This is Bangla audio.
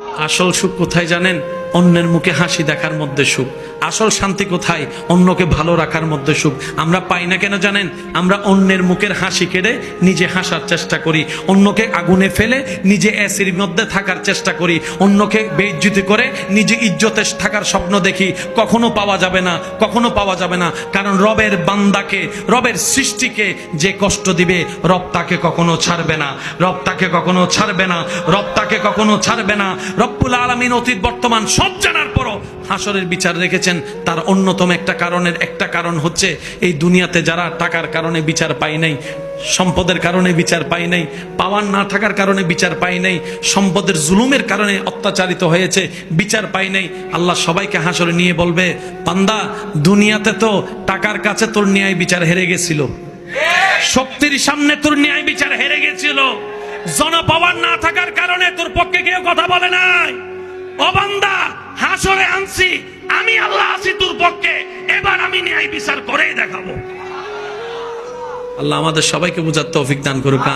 আসল সুখ কোথায় জানেন? অন্যের মুখে হাসি দেখার মধ্যে সুখ। আসল শান্তি কোথায়? অন্যকে ভালো রাখার মধ্যে সুখ। আমরা পাই না কেন জানেন? আমরা অন্যের মুখের হাসি কেড়ে নিজে হাসার চেষ্টা করি, অন্যকে আগুনে ফেলে নিজে এসির মধ্যে থাকার চেষ্টা করি, অন্যকে বেইজ্জতি করে নিজে ইজ্জতে থাকার স্বপ্ন দেখি। কখনো পাওয়া যাবে না, কখনো পাওয়া যাবে না। কারণ রবের বান্দাকে, রবের সৃষ্টিকে যে কষ্ট দিবে, রব তাকে কখনো ছাড়বে না, রব তাকে কখনো ছাড়বে না, রব তাকে কখনো ছাড়বে না। রব্বুল আলামিন অতীত বর্তমান সব জানার পরও হাসরের বিচার রেখেছেন। তার অন্যতম একটা কারণ হচ্ছে এই দুনিয়াতে যারা টাকার কারণে বিচার পায় নাই, সম্পদের কারণে বিচার পায় নাই, পাওয়ার না থাকার কারণে বিচার পায় নাই, সম্পদের জুলুমের কারণে অত্যাচারিত হয়েছে, বিচার পায় নাই। আল্লাহ সবাইকে হাসরে নিয়ে বলবে, বান্দা দুনিয়াতে তো টাকার কাছে তোর ন্যায় বিচার হেরে গেছিল, শক্তির সামনে তোর ন্যায় বিচার হেরে গেছিল, জনপাওয়ার না থাকার কারণে তোর পক্ষে কেউ কথা বলে নাই। ও বান্দা, হাসরে আনছি আমি, আল্লাহ আছি তোর পক্ষে, এবার আমি ন্যায় বিচার করেই দেখাবো। আল্লাহ আমাদের সবাইকে বুঝার তৌফিক দান করুক।